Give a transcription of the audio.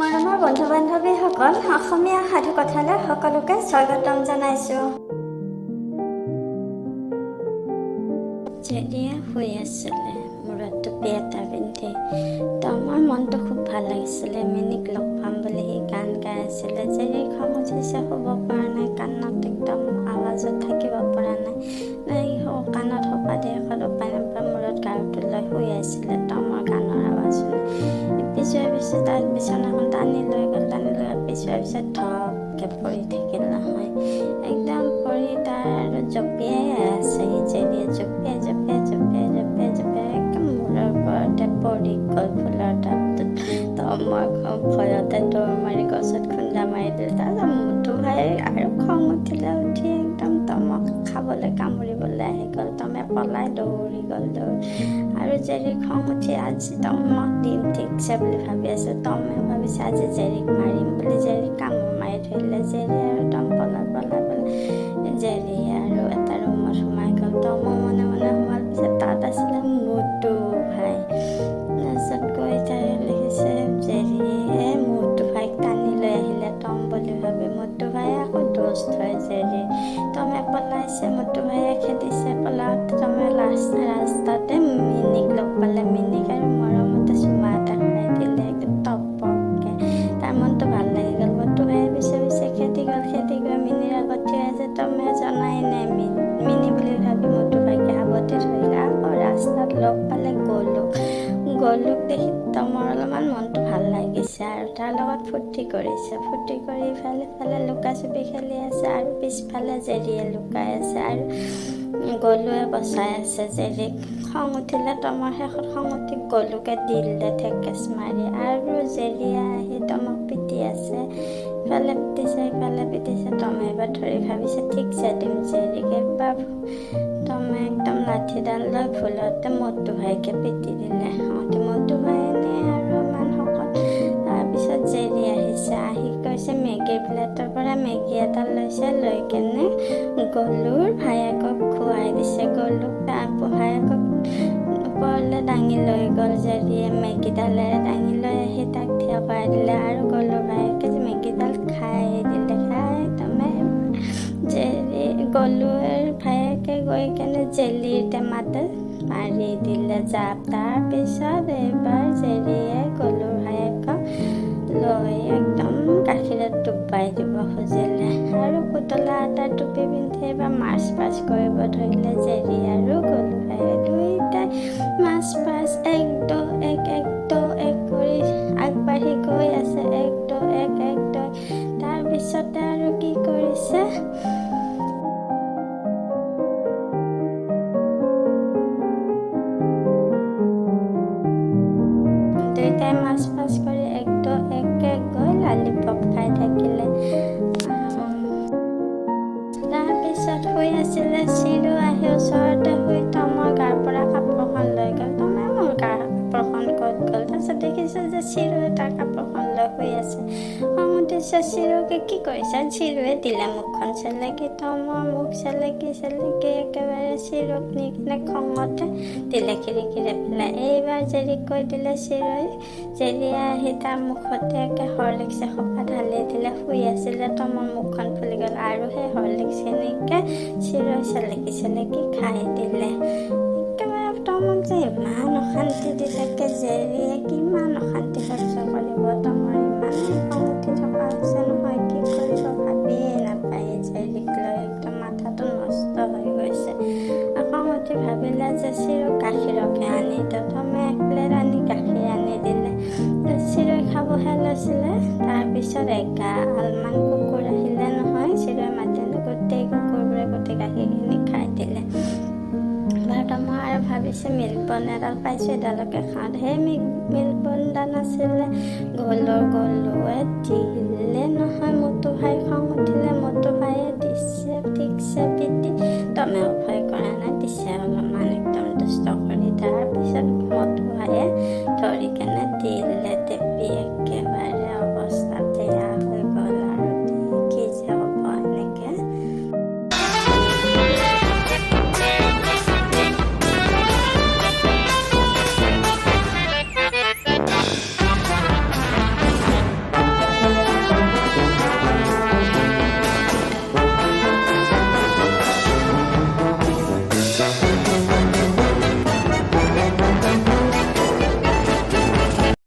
মৰমৰ বন্ধু বান্ধৱীসকল, অসমীয়া সাধু কথালৈ সকলোকে স্বাগতম জনাইছোঁ। জেৰিয়ে শুই আছিলে, মূৰত টুপি এটা পিন্ধি। মোৰ মনটো খুব ভাল লাগিছিলে। মিনিক লগ পাম বুলি সি গান গাই আছিলে। জেৰিৰ খং উঠিছে, শুব পৰা নাই, কাণত একদম আৱাজত থাকিব পৰা নাই। কাণত সোপা দিয়ে উপায় নাপায় মূৰত গাৰুটো লৈ শুই আছিলে। মোৰ গানৰ আৱাজ শুনি পিছুৱাই পিছে তাত বিচনাখন টানি লৈ পিছুৱাই পিছে ধপকৈ পৰি থাকিল নহয়। একদম পৰি তাৰ আৰু জঁপিয়াই আছে। জেৰিয়ে জঁপিয়াই একদম মূৰৰ ওপৰতে পৰি গ'ল ফুলৰ টাবটোত। মই ভয়তে দৌৰ মাৰি গছত খুন্দা মাৰি দিলে। তাৰপিছত মোটো ভাই আৰু খং উঠি একদম তমক খাবলৈ কামুৰিবলৈ আহি গ'ল। পলাই দৌৰি গ'ল আৰু জেৰিক খং উঠি আজি তমক দিম ঠিকছে বুলি ভাবি আছে। তমে ভাবিছে আজি জেৰিক মাৰিম বুলি। জেৰিক কামোৰ মাৰি ধৰিলে। জেৰি আৰু পলাই জেৰি আৰু এটা ৰুমত সোমাই গ'ল। তমৰ মনে সোমাল। পিছত তাত আছিলে মোটো ভাই। তাৰপিছত গৈ তাই লিখিছে জেৰিয়ে মোটো ভাইক টানি লৈ আহিলে তম বুলি ভাবি। মোটো ভাই আকৌ দোষ্ট হয় জেৰি। তমে পলাইছে, মোটো ভাইয়ে খেদিছে। পলাওঁতে তমে ৰাস্তাতে মিনিক লগ পালে। মিনিক আৰু মৰমতে চুমা এটা খাই দিলে একদম টপককে। তাৰ মনটো ভাল লাগি গ'ল। মোটো ভাইয়ে পিছে খেদি গৈ মিনিৰ আগত থিয় আছে। তমে জনাই নাই মিনি বুলি ভাবি মোটো ভাইকে সাৱটি ধৰিলে। আকৌ ৰাস্তাত লগ পালে গলুক দেখি তমৰ অলপমান মনটো ভাল লাগিছে আৰু তাৰ লগত ফূৰ্তি কৰিছে। ফূৰ্তি কৰি ইফালে লুকা চুপি খেলি আছে আৰু পিছফালে জেৰিয়ে লুকাই আছে আৰু গলুৱে বচাই আছে জেৰিক। খং উঠিলে তমৰ শেষত খং উঠি গলুকে দিলে ঠেকেচ মাৰি আৰু জেৰিয়ে আহি তমক পিটি আছে। ইফালে পিটিছে তমে এবাৰ ধৰি ভাবিছে ঠিকছে দিম জেৰিক। এবাৰ তমে একদম লাঠিডাল লৈ ভুলতে মোটো ভাইকে পিটি দিলে। মোটো ভাই এনে আৰু ইমান শকত। তাৰপিছত জেৰি আহিছে, আহি কৈছে মেগীৰ প্লেটৰ পৰা মেগী এটা লৈছে। লৈ কেনে গলুৰ ভায়েকক খুৱাই দিছে। গলুক তাৰ ভায়েকক ওপৰলৈ দাঙি লৈ গ'ল জেৰিয়ে। মেগীডালেৰে দাঙি লৈ আহি তাক থিয় কৰাই দিলে আৰু গলুৰ ভায়েকে মেগীডাল খাই দিলে। তমে গলুৰ ভায়েকে গৈ কেনে জেলিৰ টেমাতে মাৰি দিলে জাপ। তাৰপিছত এইবাৰ জেৰিয়ে গলুৰ ভায়েকক লৈ একদম গাখীৰত ডুবাই দিব খুজিলে আৰু পুতলা এটাৰ টুপি পিন্ধি এবাৰ মাৰ্চ পাছ কৰিব ধৰিলে জেৰি আৰু গলু ভায়ে। দুইটাই মাৰ্চ পাছ এক দো এক কৰি আগবাঢ়ি গৈ আছে। এক দো তাৰপিছতে আৰু কি কৰিছে দুইটাই মাছ পাছ কৰি এক গৈ লালিপপ খাই থাকিলে। তাৰপিছত শুই আছিলে। চিৰু আহি ওচৰতে শুই তমৰ গাৰ পৰা কাপোৰখন লৈ গ'ল। তমে মোৰ গাৰ কাপোৰখন ক'ত গ'ল? তাৰপিছত দেখিছে যে চিৰুৱে তাৰ কাপোৰখন লৈ শুই আছে। খং উঠিছে চিৰুকে কি কৰিছে? চিৰুৱে দিলে মুখখন চেলেকি। তমৰ মুখ চেলেকি একেবাৰে চিৰুক নি কিনে খঙতে দিলে খিৰিকিৰে পেলাই। এইবাৰ জেৰিক কৈ দিলে চিৰুৱে। জেৰিয়ে আহি তাৰ মুখতে একে হৰলিক্স এসোপা ঢালি দিলে। শুই আছিলে তমৰ মুখখন ফুলি গ'ল আৰু সেই হৰলিক্সখিনিকে চিৰুৱে চেলেকি খাই দিলে। একেবাৰে তমক যে ইমান অশান্তি দি থাকে জেৰিয়ে। কিমান অশান্তি সহ্য কৰিব? তমৰ ইমানেই খং উঠি থকা হৈছে নহয়, কি কৰিব ভাবিয়ে নাপায়। জেৰিক লৈ একদম মাথাটো নষ্ট হৈ গৈছে। খং উঠি ভাবিলে যে চিৰুক গাখীৰকে আনি দিওঁ। তমে এক প্লেট আনি গাখীৰ আনি দিলে। চিৰুৱে খাবহে লৈছিলে। তাৰপিছত এগালমান কুকুৰ আহিলে নহয়। চিৰুৱে মাতিলে, গোটেই কুকুৰবোৰে গোটেই গাখীৰখিনি খাই দিলে। তমৰ আৰু ভাবিছে মিল্কবন এডাল পাইছোঁ, এডালকে খাওঁ। সেই মিল্কবনডাল আছিলে গলুৱে দিলে নহয় মোটো ভাই। খং উঠিলে মোটো ভাইয়ে দিছে ঠিকছে পিটি। তমে